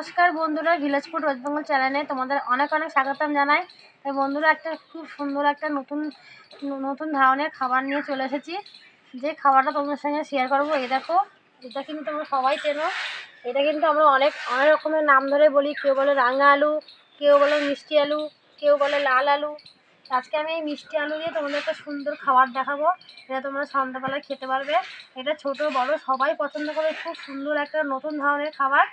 নমস্কার বন্ধুরা, village food waste Bengal চ্যানেলে তোমাদের অনেক অনেক স্বাগতম জানাই। তাই বন্ধুরা, একটা খুব সুন্দর একটা নতুন ধরনের খাবার নিয়ে চলে এসেছি। যে খাবারটা তোমাদের সঙ্গে শেয়ার করবো, এই দেখো, এটা কিন্তু তোমরা সবাই চেনো। এটা কিন্তু আমরা অনেক অনেক রকমের নাম ধরে বলি। কেউ বলে রাঙা আলু, কেউ বলে মিষ্টি আলু, কেউ বলে লাল আলু। আজকে আমি এই মিষ্টি আলু দিয়ে তোমাদের একটা সুন্দর খাবার দেখাবো। এটা তোমরা সন্ধ্যাবেলায় খেতে পারবে। এটা ছোট বড় সবাই পছন্দ করে। খুব সুন্দর একটা নতুন ধরনের খাবার।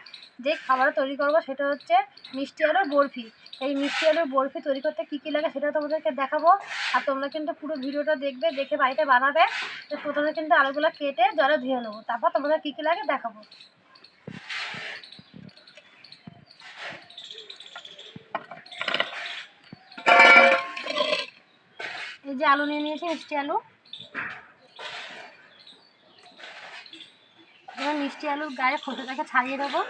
যে খাবার তৈরি করবো সেটা হচ্ছে মিষ্টি আলুর বরফি। এই মিষ্টি আলুর বরফি তৈরি করতে কী কী লাগে সেটা তোমাদেরকে দেখাবো। আর তোমরা কিন্তু পুরো ভিডিওটা দেখবে, দেখে বাড়িতে বানাবে। তো প্রথমে কিন্তু আলুগুলো কেটে জলে ধুয়ে নেবো, তারপর তোমাদের কী কী লাগে দেখাবো। এই যে আলু নিয়ে নিয়েছি, মিষ্টি আলু। এবার মিষ্টি আলুর গায়ে খোসাটাকে ছাড়িয়ে দেবো।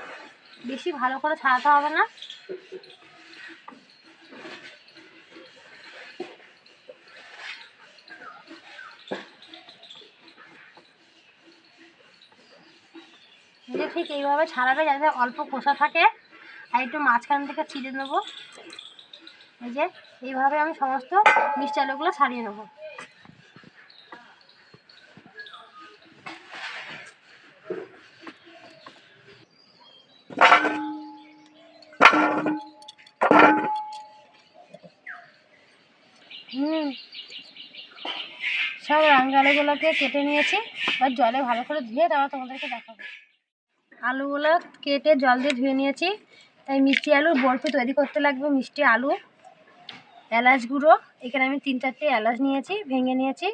বেশি ভালো করে ছাড়াতে হবে না। যে ঠিক এইভাবে ছাড়াবে, যাতে অল্প খোসা থাকে। আর একটু মাঝখান থেকে ছিঁড়ে নেবো। এই যে এইভাবে আমি সমস্ত মিষ্টি আলুগুলো ছাড়িয়ে নেবো। সব রাঙা আলুগুলোকে কেটে নিয়েছি। এবার জলে ভালো করে ধুয়ে তারপর তোমাদেরকে দেখাবো। আলুগুলো কেটে জল দিয়ে ধুয়ে নিয়েছি। তাই মিষ্টি আলুর বরফি তৈরি করতে লাগবে মিষ্টি আলু, এলাচ গুঁড়ো। এখানে আমি 3-4টে এলাচ নিয়েছি, ভেঙে নিয়েছি।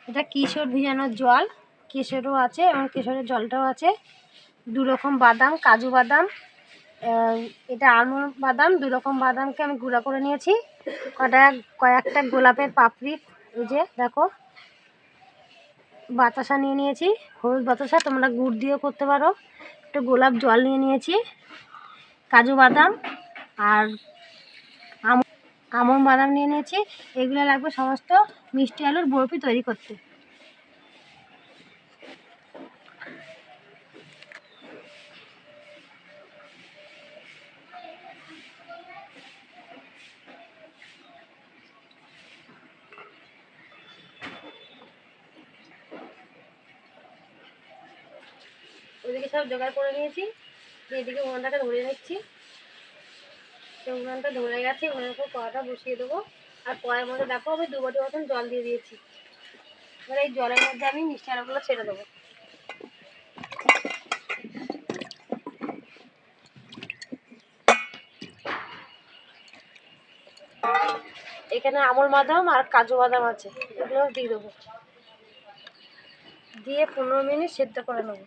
এটা কেশর ভিজানোর জল, কেশরও আছে এবং কেশরের জলটাও আছে। 2 রকম বাদাম, কাজু বাদাম, এটা আলমন্ড বাদাম। 2 রকম বাদামকে আমি গুঁড়া করে নিয়েছি। কয়েকটা গোলাপের পাপড়ি, এই যে দেখো। বাতাসা নিয়ে নিয়েছি, হলুদ বাতাসা, তোমরা গুড় দিয়েও করতে পারো। একটু গোলাপ জল নিয়ে নিয়েছি, কাজু বাদাম আর আমন্ড বাদাম নিয়ে নিয়েছি। এগুলো লাগবে সমস্ত মিষ্টি আলুর বরফি তৈরি করতে। ওইদিকে সব জোগাড় করে নিয়েছি। এদিকে উনুনটাকে ধরে নিচ্ছি। উনুনটা ধরে গেছে, উনুনের উপর কড়াটা বসিয়ে দেবো। আর কড়াইয়ের মধ্যে দেখো আমি 2 বাটি মতন জল দিয়ে দিয়েছি। এবার এই জলের মধ্যে আমি মিষ্টি আলুগুলো ছেড়ে দেবো। এখানে আমন্ড বাদাম আর কাজু বাদাম আছে, এগুলো দিয়ে দেবো। দিয়ে 15 মিনিট সেদ্ধ করে নেবো।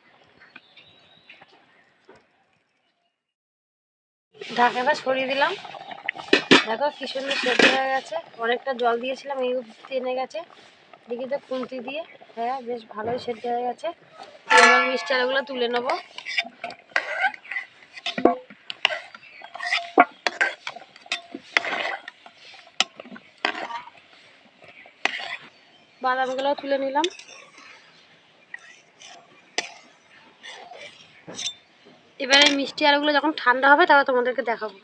ঢাকাটা সরিয়ে দিলাম। দেখো কি সুন্দর সেদ্ধ হয়ে গেছে। অনেকটা জল দিয়েছিলাম, এই টেনে গেছে। দেখি তো খুন্তি দিয়ে, হ্যাঁ বেশ ভালোই সেদ্ধ হয়ে গেছে। এবার মিষ্টি আলুগুলো তুলে নেবো। বাদামগুলো তুলে নিলাম। এবারে মিষ্টি আলুগুলো যখন ঠান্ডা হবে তারপর তোমাদেরকে দেখাবো।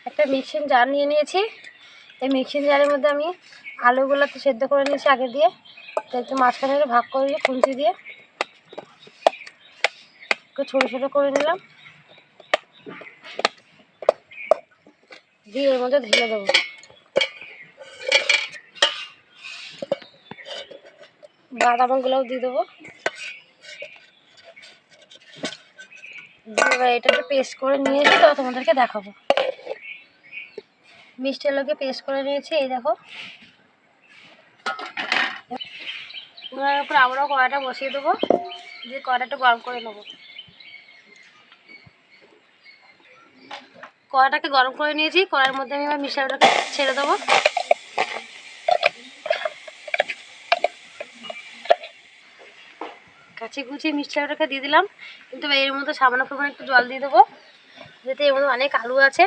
একটা মিক্সিং জার নিয়ে নিয়েছি। এই মিক্সিং জারের মধ্যে আমি আলুগুলো তো সেদ্ধ করে নিয়েছি আগে দিয়ে। তো একটু মাঝখানে ভাগ করে দিয়ে খুন্তি দিয়ে একটু ছোটো ছোটো করে নিলাম। দিয়ে এর মধ্যে ঢেলে দেবো। বাদামগুলোও দিয়ে দেবো। এবার এটা একটু পেস্ট করে নিয়েছি, তো তোমাদেরকে দেখাবো। মিষ্টি আলুকে পেস্ট করে নিয়েছি, এই দেখো। ওনার উপর আবারও কড়াইটা বসিয়ে দেবো, দিয়ে কড়াইটা গরম করে নেবো। কড়াইটাকে গরম করে নিয়েছি। কড়াইয়ের মধ্যে আমি এবার মিষ্টি আলুটাকে ছেড়ে দেবো। কাছে কুচিয়ে মিষ্টি আলুটাকে দিয়ে দিলাম। কিন্তু এর মধ্যে সামান্য পরিমাণে একটু জল দিয়ে দেবো, যেহেতু এর মধ্যে অনেক আলু আছে।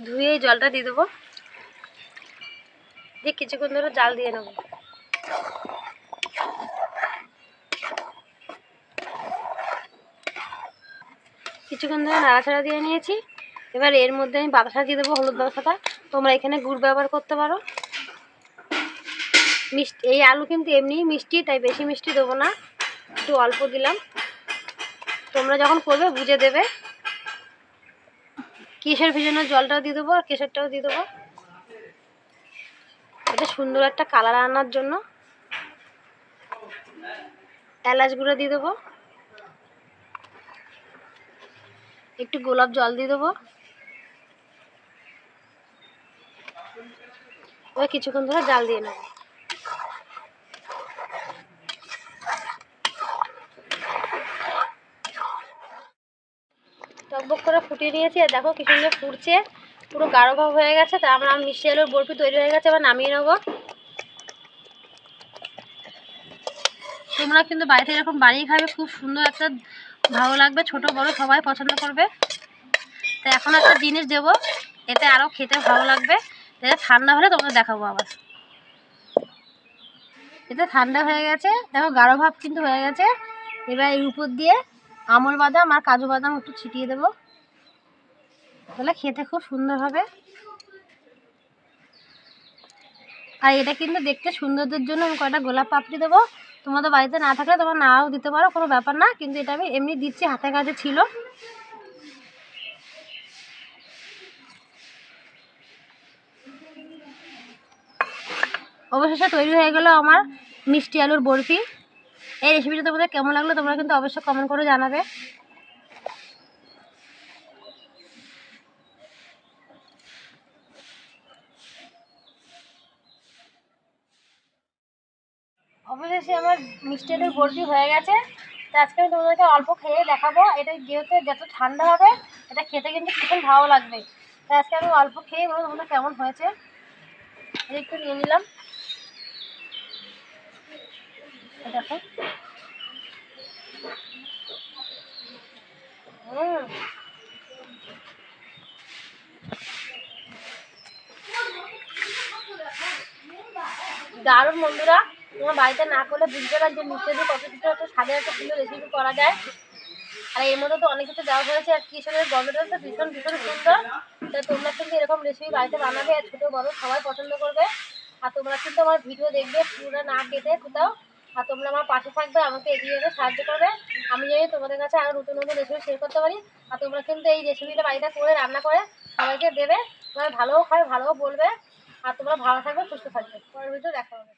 ধুয়ে জলটা দিয়ে দেবো, দিয়ে কিছুক্ষণ ধরে জাল দিয়ে নেবো। কিছুক্ষণ ধরে নাড়াচাড়া দিয়ে নিয়েছি। এবার এর মধ্যে আমি বাতাসা দিয়ে দেবো, হলুদ বাতাসাটা। তোমরা এখানে গুড় ব্যবহার করতে পারো। মিষ্টি, এই আলু কিন্তু এমনি মিষ্টি, তাই বেশি মিষ্টি দেবো না, একটু অল্প দিলাম। তোমরা যখন করবে বুঝে দেবে। কেশর ভিজানোর জলটাও দিয়ে দেবো আর কেশরটাও দিয়ে দেবো, এটা সুন্দর একটা কালার আনার জন্য। এলাচ গুঁড়ো দিয়ে দেবো, একটু গোলাপ জল দিয়ে দেবো। এবার কিছুক্ষণ ধরে জাল দিয়ে নেব। টকবক করে ফুটিয়ে নিয়েছি, আর দেখো কি সুন্দর ফুটছে, পুরো গাঢ় ভাব হয়ে গেছে। তা আমার মিষ্টি আলুর বরফি তৈরি হয়ে গেছে, এবার নামিয়ে নেবো। তোমরা কিন্তু বাড়িতে এরকম বানিয়ে খাবে, খুব সুন্দর একটা ভালো লাগবে, ছোট বড় সবাই পছন্দ করবে। তো এখন একটা জিনিস দেবো, এতে আরও খেতে ভালো লাগবে। এটা ঠান্ডা হলে তোমাদের দেখাবো আবার। এটা ঠান্ডা হয়ে গেছে, দেখো গাঢ় ভাব কিন্তু হয়ে গেছে। এবার এর উপর দিয়ে আমল বাদাম আর কাজু বাদাম একটু ছিটিয়ে দেবো, তাহলে খেতে খুব সুন্দর হবে। আর এটা কিন্তু দেখতে সৌন্দর্যের জন্য আমি কয়টা গোলাপ পাপড়ি দেবো। তোমাদের বাড়িতে না থাকলে তোমরা নাও দিতে পারো, কোনো ব্যাপার না, কিন্তু এটা আমি এমনি দিচ্ছি, হাতের কাছে ছিল। অবশেষে তৈরি হয়ে গেল আমার মিষ্টি আলুর বরফি। এই রেসিপিটা তোমাদের কেমন লাগলো তোমরা কিন্তু অবশ্যই কমেন্ট করে জানাবে। অবশেষে আমার মিষ্টি আলুর বরফি হয়ে গেছে। তো আজকে আমি তোমাদেরকে অল্প খেয়ে দেখাবো। এটা যেহেতু যত ঠান্ডা হবে এটা খেতে কিন্তু ভীষণ ভালো লাগবে। তাই আজকে আমি অল্প খেয়ে বলবো তোমাদের কেমন হয়েছে। একটু নিয়ে নিলাম, দেখো। দারুণ বন্ধুরা, তোমার বাড়িতে না করলে বুঝতে পার যে মিষ্টি আলু কত কিছু একটা স্বাদের একটা সুন্দর রেসিপি করা যায়। আর এর মধ্যে তো অনেক কিছু দেওয়া হয়েছে, আর কিশোরের গন্ধটা তো ভীষণ ভীষণ সুন্দর। তাই তোমরা কিন্তু এরকম রেসিপি বাড়িতে বানাবে, আর ছোটো বড়ো সবাই পছন্দ করবে। আর তোমরা কিন্তু আমার ভিডিও দেখবে পুরো না কেটে কোথাও। আর তোমরা আমার পাশে থাকবে, আমাকে এগিয়ে যেতে সাহায্য করবে। আমি জানি তোমাদের কাছে আরও নতুন নতুন রেসিপি শেয়ার করতে পারি। আর তোমরা কিন্তু এই রেসিপিটা বাড়িতে করে রান্না করে সবাইকে দেবে, তোমরা ভালোও খাবে ভালোও বলবে। আর তোমরা ভালো থাকবে, সুস্থ থাকবে। পরের ভিডিও দেখা হবে।